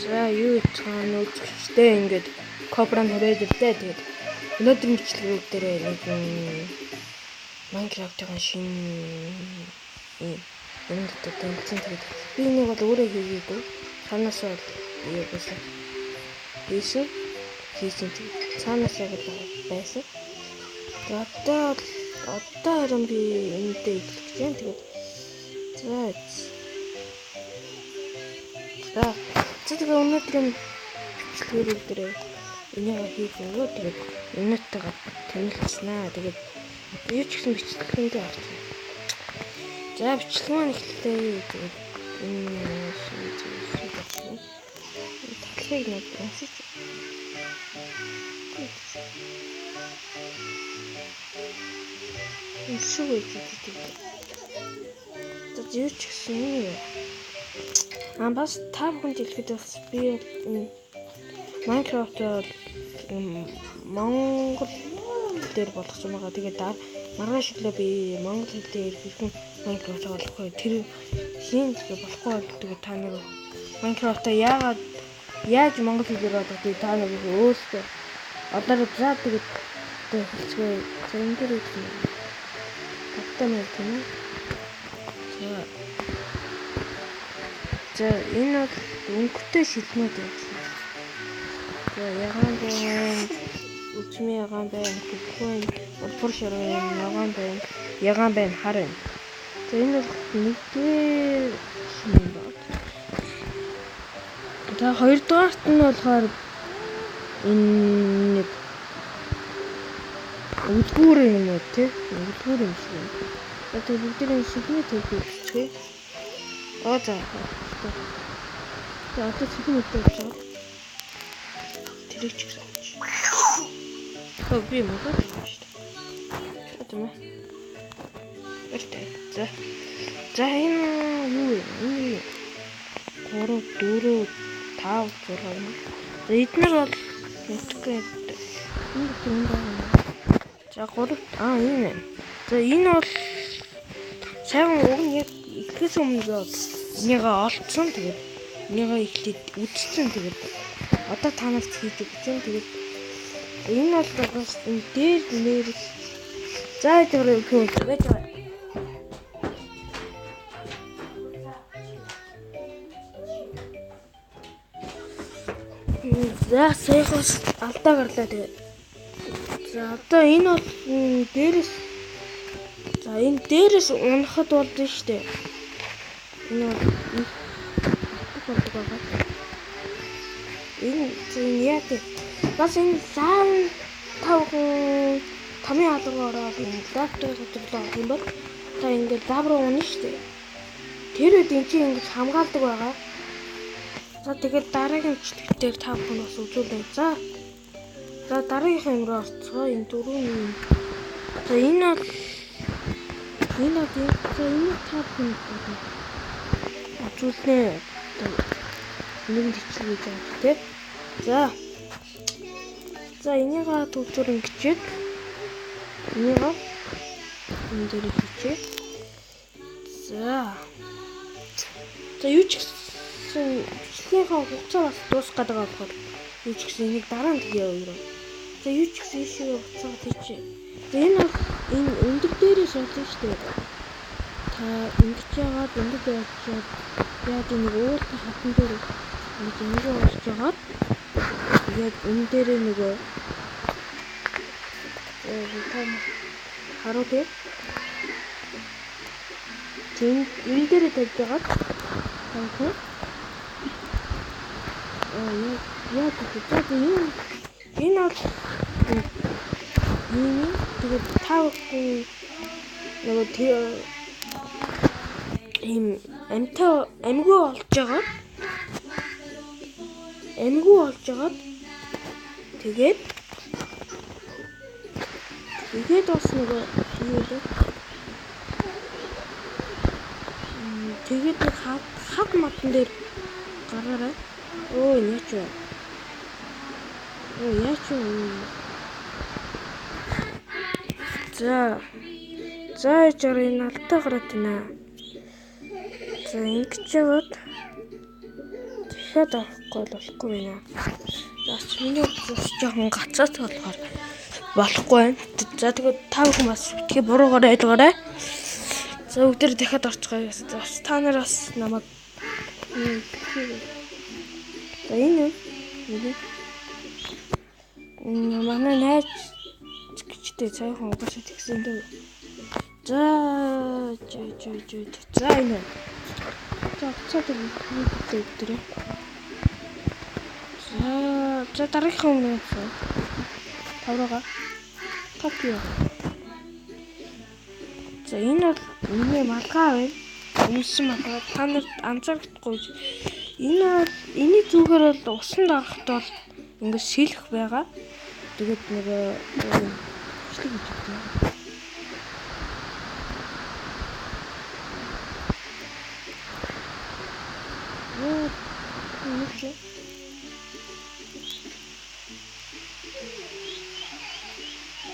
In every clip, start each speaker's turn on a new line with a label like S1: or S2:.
S1: За юу цаана үзчихтэй ингээд Cobra нөрөөд ирдээ. Тэгээд өнөөдрийн бичлэг дээрээ нэг Minecraft-ын шинэ юм тэмцэн тэгээд би энийг бол өөрөө хийгээгүй. Цаанаас бол юугасан хийсэн цаанаас яг байсан. Тэгээд одоо харин би энэтэй эхлэж байна. Тэгээд тэгээ өнөөдрийн бичлэгээр дээрээ энийг хийх өгөө. Тэгээд энэттэйгээ танилцсанаа. Тэгээд юу ч гэсэн бичлэгэндээ орчих. За бичлэг маань эхэллээ. Тэгээд энэ татлыг нэг уншиж шүүж үзтээ. Тэгээд юу ч гэсэн бас та бүхэнд хэлэхэд бас би Minecraft Монгол дээр болох юм байгаа. Тэгээд маргааш өглөө би монгол хэл дээр хэрхэн Minecraft болох вэ? Тэр хийн болохгүй бол тэгээд та нар Minecraft-а яаж монгол хэлээр болгох та нар өөрсдөө одоо за тэгээд хэлцгээ зэн дээр үгүй. Тавтаа мэл тийм үү? За энэ бол өнгөтэй шилмэд явуулсан. За ягаан байна, үчми ягаан байна, хөвхөн, улбар ширээ ягаан байна, ягаан байна хар байна. За энэ бол нэгдүгээр шилмэд байна. За хоёрдугаарт нь болохоор энэ нэг үлгүүр юм уу те? Үлгүүр юм шиг байна. За тэр бүгдийн шилмэд хийчихье. За одоо цэгийн үедээ явж. Тэрийг ч гэсэн. Би мөн шүү дээ. Тийм ээ. Эртээ. За энэ юу юм? 3 4 5 6. За эдгээр бол мэдгүй. Энэ юм байна. За 3 энэ. За энэ бол сайхан уг нь яг ихээс өмнө энийг олцсон. Тэгээд энийг ихлээд үдцсэн. Тэгээд одоо та нарт хийж өгч юм. Тэгээд энэ бол бас энэ дээр нэр за тэр юу гэж байна. За сайхс алдаа гарлаа. Тэгээд за одоо энэ бол дээрээс энэ дээрээс унахад болно шүү дээ. Энэ яа тий. Бас энэ саан тамийн хаалга ороод энэ лаптоп хөтлөө юм бол та ингээд лав руу унах шүү дээ. Тэр үед энэ чинь ингэж хамгаалдаг байгаа. За тэгээд дараагийн бичлэг дээр та бүхэн бас үзүүлээ. За дараагийнхаа юм руу орцгоо. Энэ дөрөв. За энэ та бүхэн үзүүлнэ. Нэг бичлэг гэж байна тий. За энийгээ төвчөр ингэчээд энийгээ энэ дээр хийчихье. За юу ч гэсэн бичлэгийнхаа хугацаа бас дуусах гэдэг болохоор юу ч гэсэн энийг дараа нь хийе өөрөө. За юу ч гэсэн ийшээ хугацаа хийчихье. За энэ бол энэ өндөр дээрээс явсан шүү дээ. Та ингэж яагаад өндөр явчихад яаж нэг уулын хатан дээр ингэж ингэ болж байгаад яг энэ дээр нөгөө харуу дээ. Энэ дээр тавьж байгаад яа гэдэг энэ бол тэгээд тавгүй нөгөө ийм амьгүй болж байгаад тэгээд бас нөгөө юу вэ? Тэгээд хад матан дээр гараарай. Яач вэ? За жирийн алдаа гараад байна. За ингэж яваад дахиад орохгүй болохгүй байна. Заач миний бас жоохон гацаад болохоор болохгүй байна. За тэгээд та бүхэн бас битгий буруугаар ойлгоорой. За өдөр дахиад орцгоё. За та нараас намайг за энэ манай найз гэжтэй цайхан угаасаа тэгсэн дээ. За энэ. За цаад өдөр. За дараагийн өмнө таврага копио. За энэ бол миний малгай байна. Үнсэн малгай. Та нарт анзаардахгүй. Энэ бол эний зүгээр бол усан дарахт бол ингээд сэлэх байгаа. Тэгээд нэг шлиг гэж байна.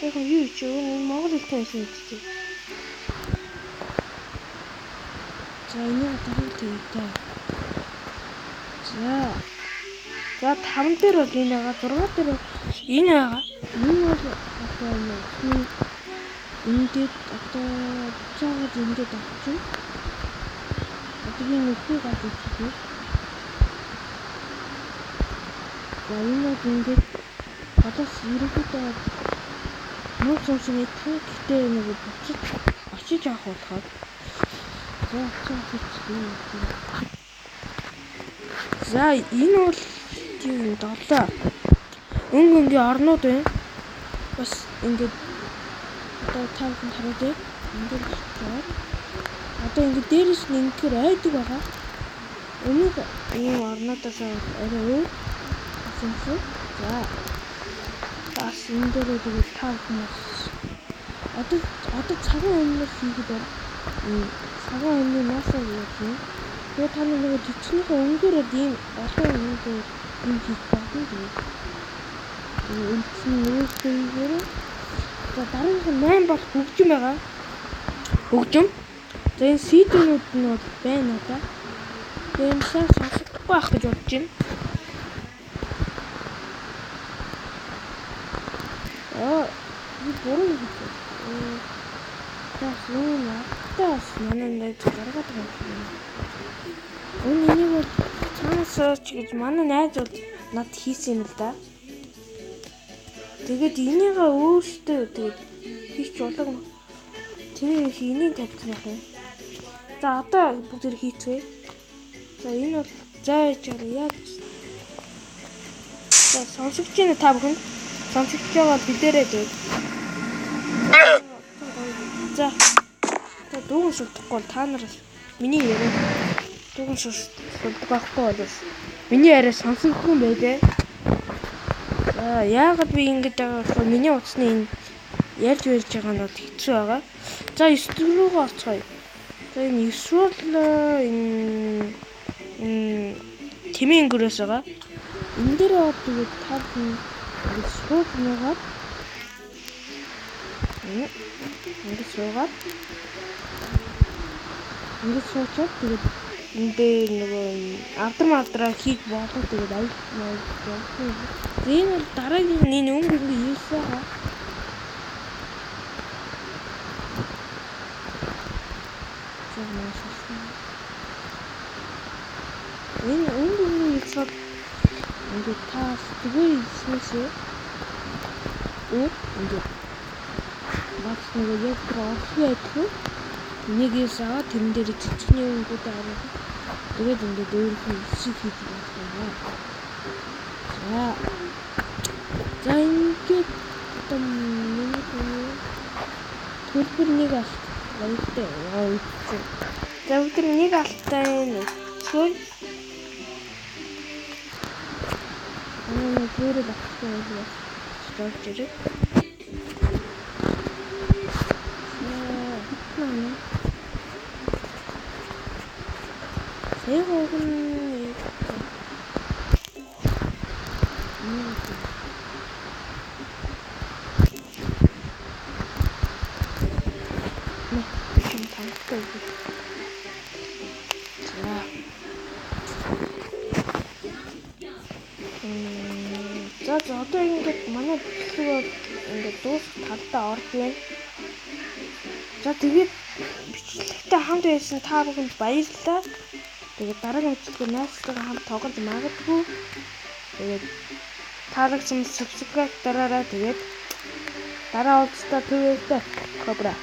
S1: Яг юу ч Монгол хэлтэй байсан гэдэг. За энэ дараагийн төвтэй. За 5 дээр бол энэ байгаа, 6 дээр энэ байгаа. Энэ бол одоо ингээд одоо цаагаад ингээд авчих. Одоо энэ нөхөй гад үзчихээ. За энэ бол ингээд одоо ерөнхийдөө нууц сонсны тэгтээ нэг очиж авах болохоор за энэ бол тийм 7 өнгөнгийн орнууд байна. Бас ингээд одоо тавхан хараад ингээд байна. Одоо ингээд дээрээс нь ингээд айдаг байгаа. Өмнөд ийм орнуудаас арай өөр асуусан. За бас энэ дээр үгүй тавхан одоо цагаан өмнөөс хийгээд байна. Цагаан өмнөө наасаа юм. Тэгээд та нэг жижигнийхээ өнгөөрөө ийм олон өнгөөр юм хийх болно гэдэг. Үндсэн нөөцөөр за дараагийн 8 бол хөгжим байгаа. Хөгжим. За энэ сиднүүд нь бол байна одоо. Тэгээд энэ сайн сонсохгүй байх гэж бодож байна. Би буруу хийж байна. Тас манай найз гаргаад байгаа юм. Энийг бол цаанаас ч гэж манай найз бол над хийсэн юм л да. Тэгээд энийг өөртөө тэгээд хийч болов. Тэр энийг тавьсан юм. За одоо бүгд хийцгээе. За энэ бол зааж яг за сонсогч нь та бүхэн сонсогч байгаа бидэрээ дээ. За дүүгэн шүлдэхгүй та нараас миний яриа дүүгэн шүлдэх байхгүй болоос миний яриа сонсогдгүй юм байлээ. За яагаад би ингэж байгаа вэ? Миний утасны энэ ярьж байгаа нь хэцүү байгаа. За 9 рүүгээ орцгоё. За энэ 9 рүү энэ тэмээ өнгөрөөс байгаа. Энэ дээр тэгээд та ингэ шууд нэгээд ингэ суугаад ингэ суучаад тэгээд энэ дээр нөгөө авдраа хийж болоо тэгээд аяг явуулсан. Энэ бол дараагийн энэ өнгө юусаа энэ өнгө юусаа ингэ таас тэгээ ийснээсээ ингэ бас нөгөө яг профи нэг ясаа тэрэн дээр цэцний өнгөд аваад тэгээд ингээд өөрийнхөө эсрэг хийж байгаа. За ингээд одоо миний төлбөр нэг алтай явуулсан. За өдөр нэг алтай нөхцөл энэ бүрээ багтсан юм болж ирэх. За одоо ингээд манай бичлэг ингээд дуусах талдаа орж байна. За тэгээд бичлэгтэй хамт байсан та бүхэнд баярлалаа. Тэгээд дараагийн бичлэгээр найзтайгаа хамт тоглож магадгүй. Тэгээд таалагдсан subscribe дараарай. Тэгээд дараа уулзтаа түгээтэй Кобра.